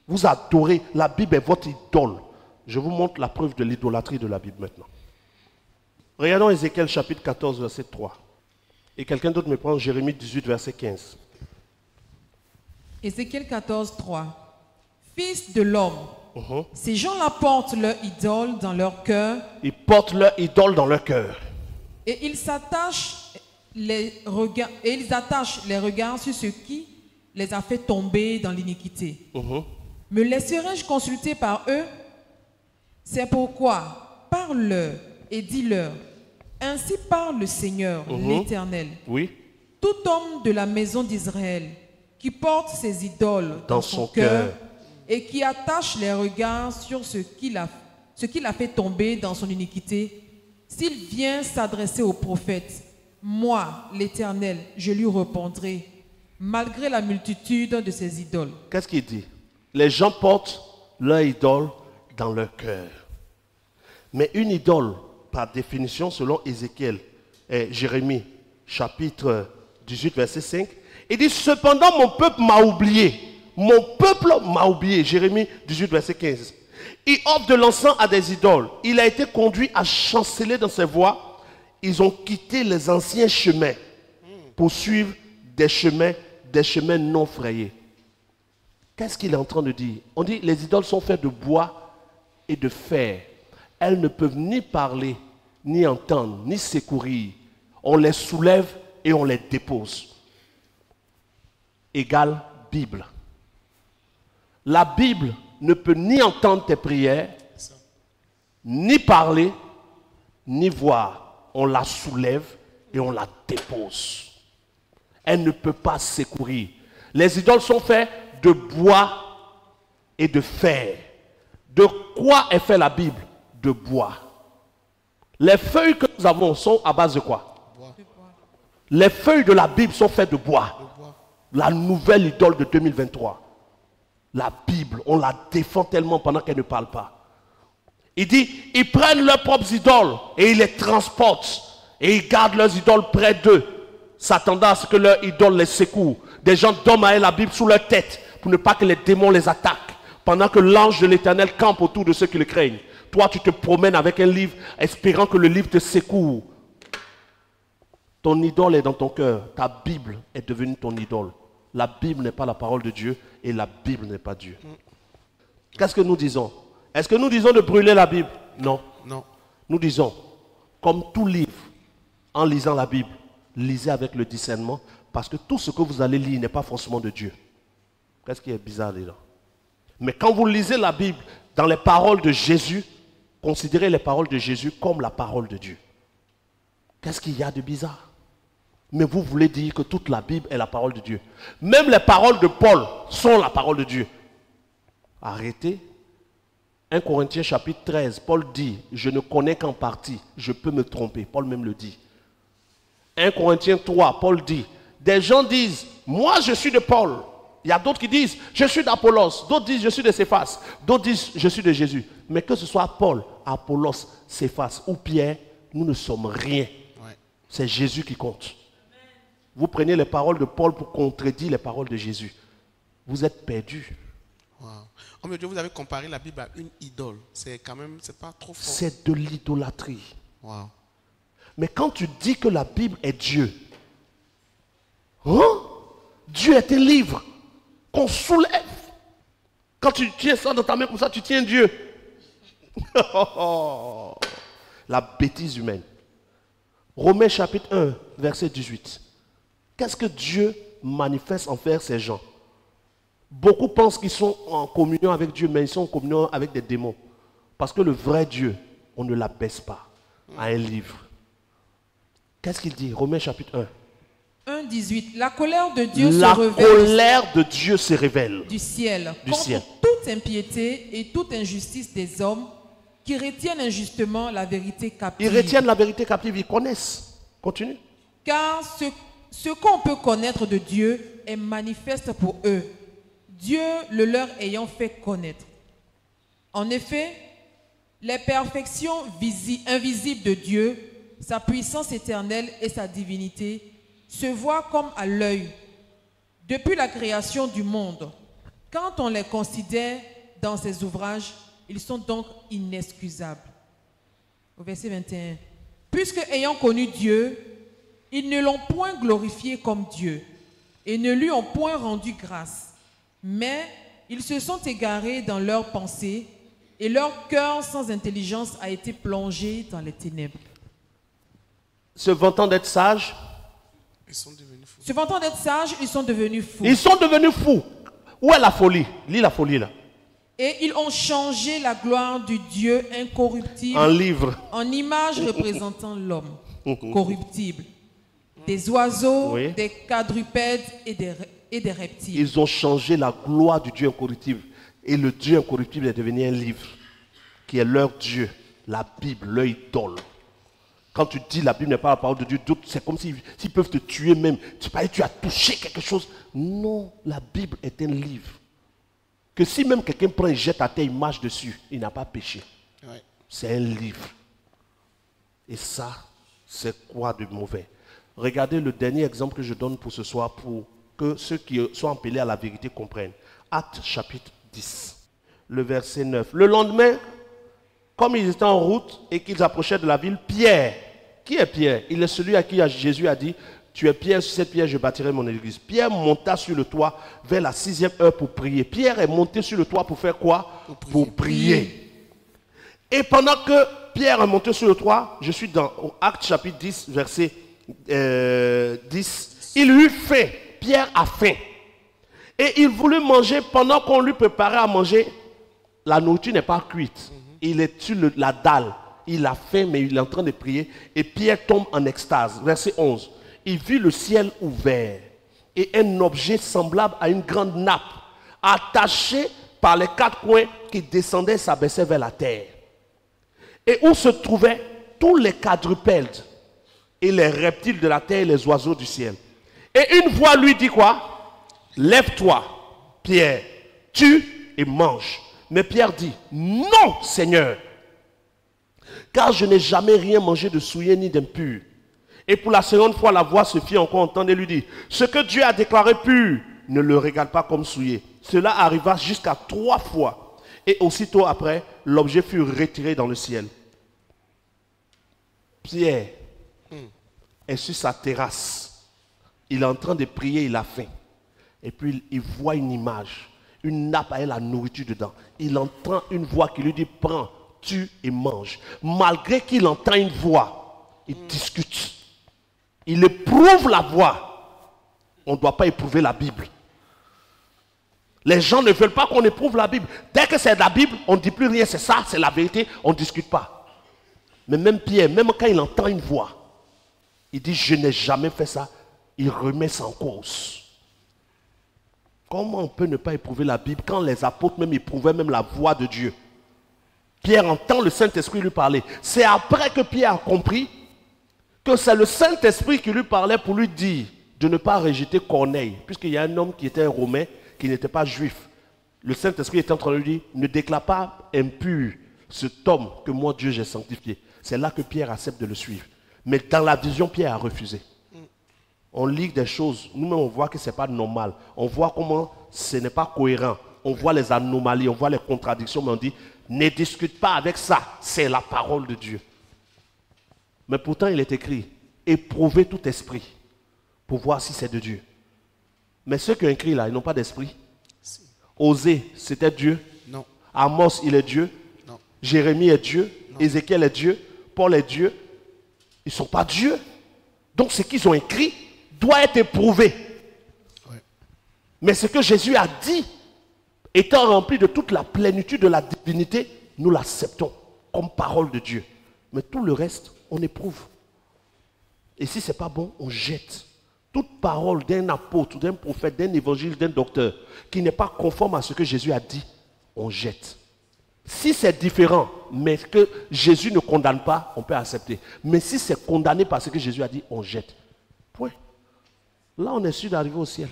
Vous adorez, la Bible est votre idole. Je vous montre la preuve de l'idolâtrie de la Bible maintenant. Regardons Ézéchiel chapitre 14, verset 3. Et quelqu'un d'autre me prend Jérémie 18, verset 15. Ézéchiel 14, 3. Fils de l'homme, ces gens-là portent leur idole dans leur cœur. Ils portent leur idole dans leur cœur. Et ils attachent les regards sur ce qui les a fait tomber dans l'iniquité. Me laisserai-je consulter par eux? C'est pourquoi parle-leur et dis-leur. Ainsi parle le Seigneur, l'Éternel. Oui. Tout homme de la maison d'Israël qui porte ses idoles dans son cœur et qui attache les regards sur ce qu'il a fait tomber dans son iniquité, s'il vient s'adresser au prophète, moi, l'Éternel, je lui répondrai, malgré la multitude de ses idoles. Qu'est-ce qu'il dit? Les gens portent leur idole dans leur cœur. Mais une idole, par définition, selon Ézéchiel et Jérémie, chapitre 18, verset 5, il dit, cependant mon peuple m'a oublié. Mon peuple m'a oublié. Jérémie 18, verset 15. Il offre de l'encens à des idoles. Il a été conduit à chanceler dans ses voies. Ils ont quitté les anciens chemins pour suivre des chemins non frayés. Qu'est-ce qu'il est en train de dire? On dit les idoles sont faites de bois et de fer. Elles ne peuvent ni parler, ni entendre, ni secourir. On les soulève et on les dépose. Égale Bible. La Bible ne peut ni entendre tes prières, ni parler, ni voir. On la soulève et on la dépose. Elle ne peut pas secourir. Les idoles sont faites de bois et de fer. De quoi est fait la Bible? De bois. Les feuilles que nous avons sont à base de quoi? Bois. Les feuilles de la Bible sont faites de bois. La nouvelle idole de 2023. La Bible, on la défend tellement pendant qu'elle ne parle pas. Il dit, ils prennent leurs propres idoles et ils les transportent. Et ils gardent leurs idoles près d'eux, s'attendant à ce que leurs idoles les secouent. Des gens dorment avec la Bible sous leur tête pour ne pas que les démons les attaquent. Pendant que l'ange de l'Éternel campe autour de ceux qui le craignent. Toi, tu te promènes avec un livre, espérant que le livre te secoue. Ton idole est dans ton cœur. Ta Bible est devenue ton idole. La Bible n'est pas la parole de Dieu et la Bible n'est pas Dieu. Qu'est-ce que nous disons? Est-ce que nous disons de brûler la Bible? Non. Non. Nous disons, comme tout livre, en lisant la Bible, lisez avec le discernement, parce que tout ce que vous allez lire n'est pas forcément de Dieu. Qu'est-ce qui est bizarre là? Mais quand vous lisez la Bible dans les paroles de Jésus, considérez les paroles de Jésus comme la parole de Dieu. Qu'est-ce qu'il y a de bizarre? Mais vous voulez dire que toute la Bible est la parole de Dieu. Même les paroles de Paul sont la parole de Dieu. Arrêtez. 1 Corinthiens chapitre 13, Paul dit, je ne connais qu'en partie, je peux me tromper. Paul même le dit. 1 Corinthiens 3, Paul dit, des gens disent, moi je suis de Paul. Il y a d'autres qui disent, je suis d'Apollos. D'autres disent, je suis de Céphas. D'autres disent, je suis de Jésus. Mais que ce soit Paul, Apollos, Céphas ou Pierre, nous ne sommes rien. Ouais. C'est Jésus qui compte. Vous prenez les paroles de Paul pour contredire les paroles de Jésus. Vous êtes perdus. Wow. Oh mon Dieu, vous avez comparé la Bible à une idole. C'est quand même, c'est pas trop fort. C'est de l'idolâtrie. Wow. Mais quand tu dis que la Bible est Dieu, hein? Dieu est un livre qu'on soulève. Quand tu tiens ça dans ta main comme ça, tu tiens Dieu. La bêtise humaine. Romains chapitre 1, verset 18. Qu'est-ce que Dieu manifeste envers ces gens? Beaucoup pensent qu'ils sont en communion avec Dieu, mais ils sont en communion avec des démons. Parce que le vrai Dieu, on ne l'abaisse pas à un livre. Qu'est-ce qu'il dit? Romains chapitre 1. 1,18. La colère de Dieu se révèle. La colère de Dieu se révèle. Du ciel. Contre toute impiété et toute injustice des hommes qui retiennent injustement la vérité captive. Ils retiennent la vérité captive, ils connaissent. Continue. Car ce qu'on peut connaître de Dieu est manifeste pour eux, Dieu le leur ayant fait connaître. En effet, les perfections invisibles de Dieu, sa puissance éternelle et sa divinité, se voient comme à l'œil depuis la création du monde. Quand on les considère dans ces ouvrages, ils sont donc inexcusables. Au verset 21. Puisque ayant connu Dieu, ils ne l'ont point glorifié comme Dieu et ne lui ont point rendu grâce. Mais ils se sont égarés dans leurs pensées et leur cœur sans intelligence a été plongé dans les ténèbres. Se vantant d'être sages, Ils sont devenus fous. Se vantant d'être sages, ils sont devenus fous. ils sont devenus fous. Où est la folie? Lis la folie là. Et ils ont changé la gloire du Dieu incorruptible En livre. en image représentant l'homme corruptible, des oiseaux, Oui. des quadrupèdes et des reptiles. Ils ont changé la gloire du Dieu incorruptible. Et le Dieu incorruptible est devenu un livre qui est leur Dieu, la Bible, leur idole. Quand tu dis la Bible n'est pas la parole de Dieu, d'autres, c'est comme s'ils peuvent te tuer même. Tu parles, tu as touché quelque chose. Non, la Bible est un livre. Que si même quelqu'un prend et jette à terre image dessus, il n'a pas péché. Ouais. C'est un livre. Et ça, c'est quoi de mauvais? Regardez le dernier exemple que je donne pour ce soir pour que ceux qui sont appelés à la vérité comprennent. Actes chapitre 10, le verset 9. Le lendemain, comme ils étaient en route et qu'ils approchaient de la ville, Pierre, qui est Pierre? Il est celui à qui Jésus a dit, tu es Pierre, sur cette pierre je bâtirai mon église. Pierre monta sur le toit vers la 6e heure pour prier. Pierre est monté sur le toit pour faire quoi? Pour prier. Et pendant que Pierre est monté sur le toit, je suis dans Actes chapitre 10, verset 10, il eut faim. Pierre a faim. Et il voulut manger pendant qu'on lui préparait à manger. La nourriture n'est pas cuite. Il est sur la dalle. Il a faim, mais il est en train de prier. Et Pierre tombe en extase. Verset 11. Il vit le ciel ouvert et un objet semblable à une grande nappe, attaché par les quatre coins qui descendait et s'abaissait vers la terre. Et où se trouvaient tous les quadrupèdes et les reptiles de la terre et les oiseaux du ciel. Et une voix lui dit quoi? Lève-toi, Pierre, tue et mange. Mais Pierre dit, non, Seigneur, car je n'ai jamais rien mangé de souillé ni d'impur. Et pour la seconde fois, la voix se fit encore entendre et lui dit, ce que Dieu a déclaré pur, ne le regarde pas comme souillé. Cela arriva jusqu'à 3 fois. Et aussitôt après, l'objet fut retiré dans le ciel. Pierre est sur sa terrasse. Il est en train de prier, il a faim. Et puis il voit une image, une nappe avec la nourriture dedans. Il entend une voix qui lui dit, prends, tue et mange. Malgré qu'il entend une voix, il discute. Il éprouve la voix. On ne doit pas éprouver la Bible. Les gens ne veulent pas qu'on éprouve la Bible. Dès que c'est la Bible, on ne dit plus rien, c'est ça, c'est la vérité, on ne discute pas. Mais même Pierre, même quand il entend une voix, il dit, je n'ai jamais fait ça. Il remet ça en cause. Comment on peut ne pas éprouver la Bible quand les apôtres même éprouvaient même la voix de Dieu? Pierre entend le Saint-Esprit lui parler. C'est après que Pierre a compris que c'est le Saint-Esprit qui lui parlait pour lui dire de ne pas rejeter Corneille, puisqu'il y a un homme qui était un Romain, qui n'était pas juif. Le Saint-Esprit était en train de lui dire, ne déclare pas impur cet homme que moi Dieu j'ai sanctifié. C'est là que Pierre accepte de le suivre. Mais dans la vision, Pierre a refusé. On lit des choses, nous-mêmes on voit que ce n'est pas normal. On voit comment ce n'est pas cohérent. On voit les anomalies, on voit les contradictions, mais on dit, ne discute pas avec ça, c'est la parole de Dieu. Mais pourtant, il est écrit, éprouvez tout esprit pour voir si c'est de Dieu. Mais ceux qui ont écrit là, ils n'ont pas d'esprit. Si. Osée, c'était Dieu. Non. Amos, il est Dieu. Non. Jérémie est Dieu. Non. Ézéchiel est Dieu. Paul est Dieu. Ils ne sont pas Dieu. Donc ce qu'ils ont écrit doit être éprouvé. Ouais. Mais ce que Jésus a dit, étant rempli de toute la plénitude de la divinité, nous l'acceptons comme parole de Dieu. Mais tout le reste, on éprouve. Et si ce n'est pas bon, on jette. Toute parole d'un apôtre, d'un prophète, d'un évangile, d'un docteur, qui n'est pas conforme à ce que Jésus a dit, on jette. Si c'est différent, mais que Jésus ne condamne pas, on peut accepter. Mais si c'est condamné par ce que Jésus a dit, on jette. Point. Là, on est sûr d'arriver au ciel.